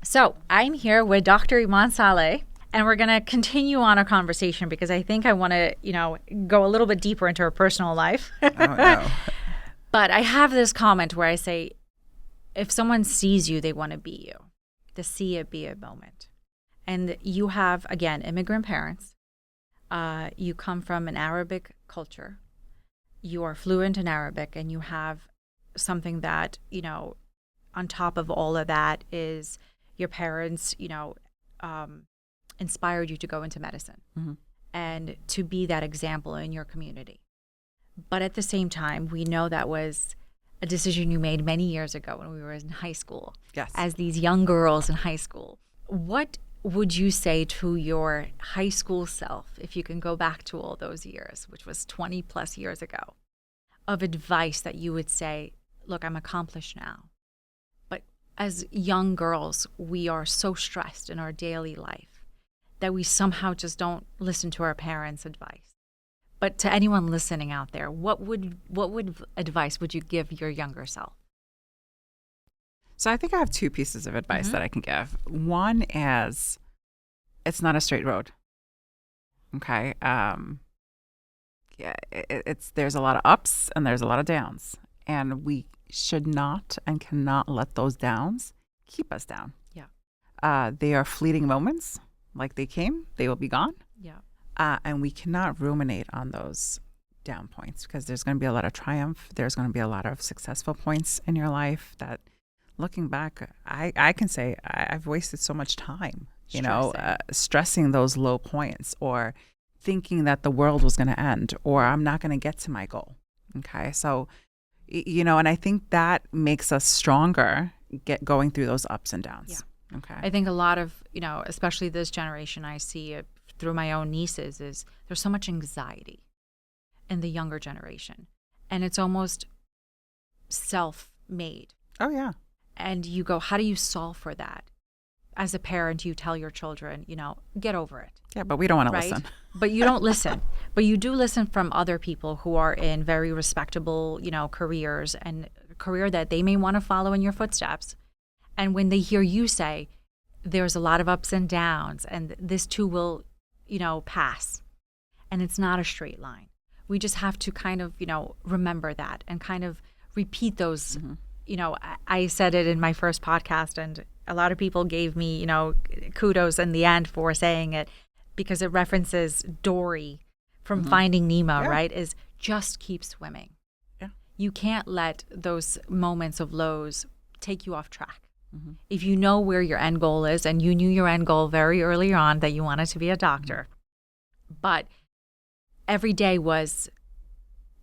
So I'm here with Dr. Iman Saleh, and we're going to continue on our conversation because I think I want to, go a little bit deeper into her personal life. Oh, no. But I have this comment where I say, if someone sees you, they want to be you. The see it, be it moment. And you have, again, immigrant parents. You come from an Arabic culture. You are fluent in Arabic, and you have something that, on top of all of that is your parents, inspired you to go into medicine and to be that example in your community. But at the same time, we know that was a decision you made many years ago when we were in high school. Yes. As these young girls in high school. What would you say to your high school self, if you can go back to all those years, which was 20 plus years ago, of advice that you would say, look, I'm accomplished now. But as young girls, we are so stressed in our daily life that we somehow just don't listen to our parents' advice. But to anyone listening out there, what advice would you give your younger self? So I think I have two pieces of advice that I can give. One is, it's not a straight road. Okay. There's a lot of ups and there's a lot of downs, and we should not and cannot let those downs keep us down. Yeah. They are fleeting moments. Like they came, they will be gone. Yeah. And we cannot ruminate on those down points, because there's going to be a lot of triumph. There's going to be a lot of successful points in your life that, looking back, I can say I've wasted so much time, stressing those low points, or thinking that the world was going to end, or I'm not going to get to my goal. Okay. So, and I think that makes us stronger going through those ups and downs. Yeah. Okay. I think a lot of, especially this generation, I see it through my own nieces, is there's so much anxiety in the younger generation, and it's almost self-made. Oh, yeah. And you go, how do you solve for that? As a parent, you tell your children, get over it. Yeah, but we don't want to right? listen. But you don't listen. But you do listen from other people who are in very respectable, careers, and a career that they may want to follow in your footsteps. And when they hear you say, there's a lot of ups and downs, and this too will, pass. And it's not a straight line. We just have to kind of, remember that and kind of repeat those. I said it in my first podcast, and a lot of people gave me, kudos in the end for saying it, because it references Dory from Finding Nemo, right? Is just keep swimming. Yeah. You can't let those moments of lows take you off track. If you know where your end goal is, and you knew your end goal very early on that you wanted to be a doctor, but every day was,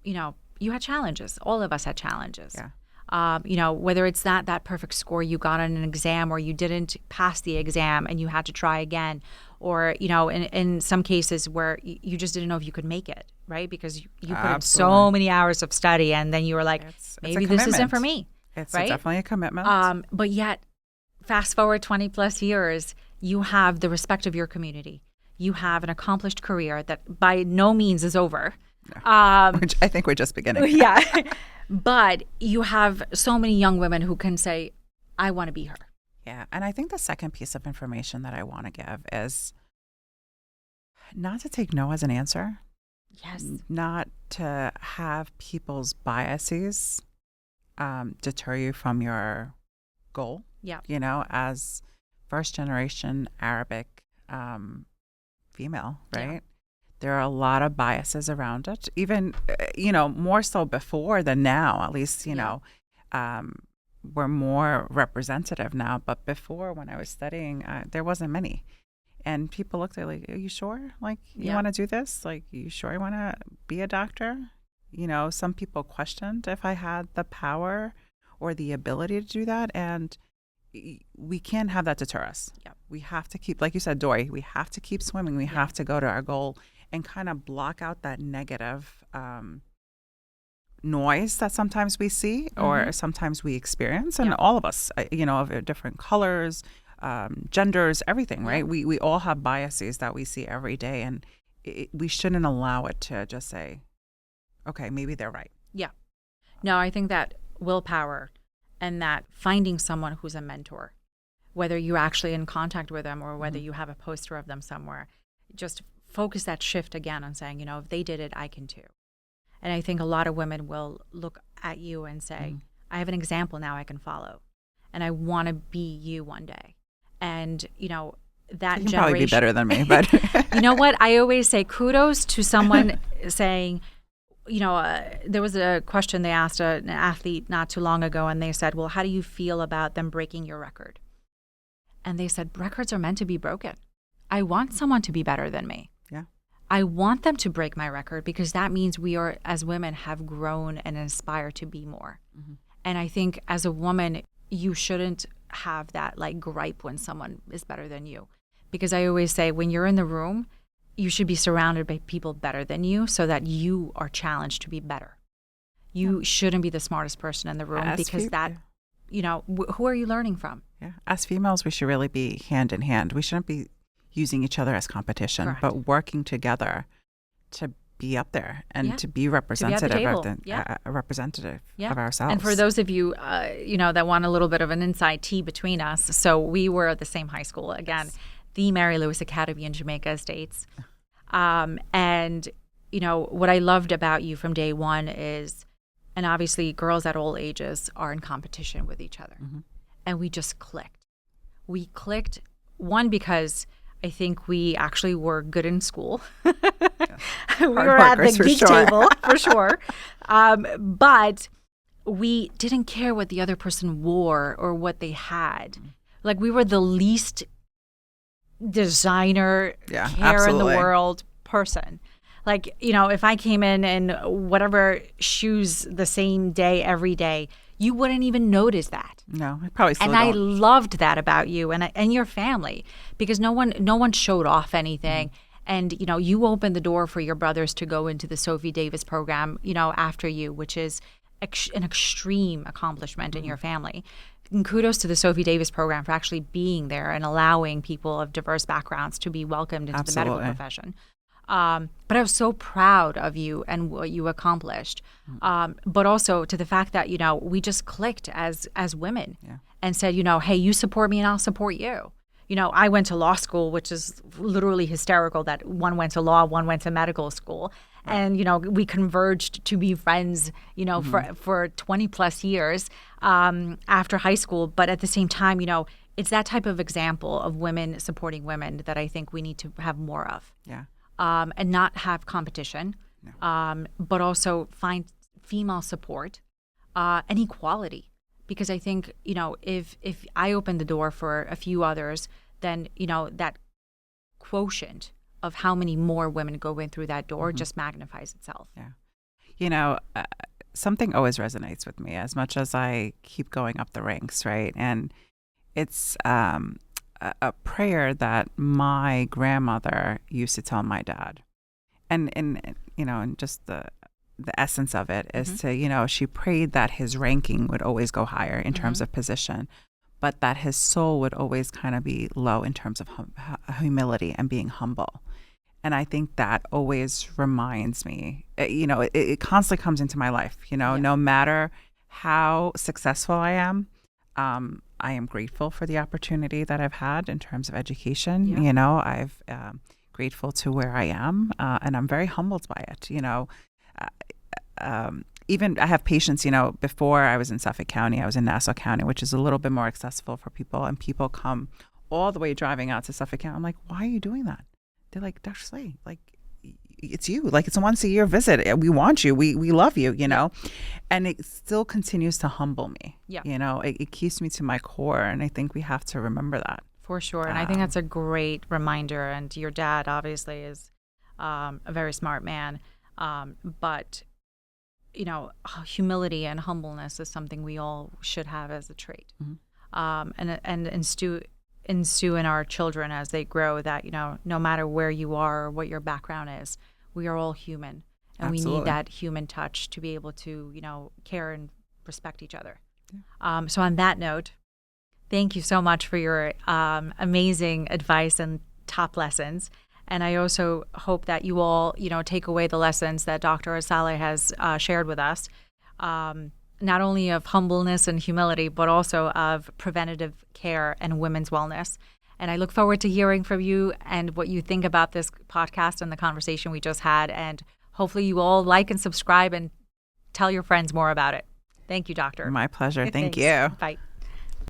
you had challenges. All of us had challenges. Yeah. Whether it's that perfect score you got on an exam, or you didn't pass the exam and you had to try again, or, in some cases where you just didn't know if you could make it, right? Because you put in so many hours of study, and then you were like, maybe this isn't for me. It's right? Definitely a commitment. But yet, fast forward 20 plus years, you have the respect of your community. You have an accomplished career that by no means is over. Which I think we're just beginning. Yeah. But you have so many young women who can say, I want to be her. Yeah. And I think the second piece of information that I want to give is not to take no as an answer. Yes. Not to have people's biases deter you from your goal. Yeah. As first generation Arabic female, right? Yeah. There are a lot of biases around it, even, more so before than now. At least, we're more representative now. But before, when I was studying, there wasn't many. And people looked at like, are you sure? Like, you want to do this? Like, you sure you want to be a doctor? Some people questioned if I had the power or the ability to do that. And we can't have that deter us. Yeah. We have to keep, like you said, Dory, we have to keep swimming. We have to go to our goal and kind of block out that negative noise that sometimes we see or sometimes we experience. And all of us, of different colors, genders, everything, right? We all have biases that we see every day. And we shouldn't allow it to just say, okay, maybe they're right. Yeah. No, I think that willpower and that finding someone who's a mentor, whether you're actually in contact with them or whether you have a poster of them somewhere. Just focus that shift again on saying, if they did it, I can too. And I think a lot of women will look at you and say, I have an example now I can follow, and I want to be you one day. And, that You can generation, probably be better than me, but you know what? I always say kudos to someone saying, there was a question they asked an athlete not too long ago, and they said, well, how do you feel about them breaking your record? And they said, records are meant to be broken. I want someone to be better than me. yeah, I want them to break my record because that means we are, as women, have grown and aspire to be more. And I think as a woman, you shouldn't have that like gripe when someone is better than you. Because I always say when you're in the room, you should be surrounded by people better than you so that you are challenged to be better. You shouldn't be the smartest person in the room because who are you learning from? Yeah. As females, we should really be hand in hand. We shouldn't be using each other as competition, Correct. but working together to be up there and to be representative representative of ourselves. And for those of you, that want a little bit of an inside tea between us, so we were at the same high school. Again, the Mary Lewis Academy in Jamaica Estates. And, what I loved about you from day one is, and obviously girls at all ages are in competition with each other. And we just clicked. We clicked, one, because I think we actually were good in school. We were at the geek table, for sure. But we didn't care what the other person wore or what they had. Like we were the least designer, care in the world person. Like, if I came in whatever shoes the same day every day, you wouldn't even notice that. No, I probably still and don't. I loved that about you and your family because no one showed off anything. And, you opened the door for your brothers to go into the Sophie Davis program, after you, which is an extreme accomplishment in your family. And kudos to the Sophie Davis program for actually being there and allowing people of diverse backgrounds to be welcomed into the medical profession. But I was so proud of you and what you accomplished. But also to the fact that, we just clicked as women and said, hey, you support me and I'll support you. I went to law school, which is literally hysterical that one went to law, one went to medical school. Right. And, we converged to be friends, for 20 plus years after high school. But at the same time, it's that type of example of women supporting women that I think we need to have more of. Yeah. And not have competition, but also find female support and equality. Because I think, if I open the door for a few others, then, that quotient of how many more women go in through that door just magnifies itself. Yeah. Something always resonates with me as much as I keep going up the ranks, right? And it's a prayer that my grandmother used to tell my dad. And just the essence of it is to, she prayed that his ranking would always go higher in terms of position, but that his soul would always kind of be low in terms of humility and being humble. And I think that always reminds me, it constantly comes into my life, no matter how successful I am, I am grateful for the opportunity that I've had in terms of education. Yeah. I've grateful to where I am, and I'm very humbled by it. Even I have patients, before I was in Suffolk County, I was in Nassau County, which is a little bit more accessible for people. And people come all the way driving out to Suffolk County. I'm like, why are you doing that? They're like, Dr. Saleh, like, it's you. Like, it's a once-a-year visit. We want you. We love you, And it still continues to humble me. Yeah. It keeps me to my core. And I think we have to remember that. For sure. And I think that's a great reminder. And your dad, obviously, is a very smart man. But, humility and humbleness is something we all should have as a trait. And ensue in our children as they grow that, no matter where you are or what your background is, we are all human. And Absolutely. We need that human touch to be able to, care and respect each other. Yeah. So on that note, thank you so much for your amazing advice and top lessons. And I also hope that you all, take away the lessons that Dr. Saleh has shared with us. not only of humbleness and humility, but also of preventative care and women's wellness. And I look forward to hearing from you and what you think about this podcast and the conversation we just had. And hopefully you all like and subscribe and tell your friends more about it. Thank you, Doctor. My pleasure. Thank Thanks. you. Bye.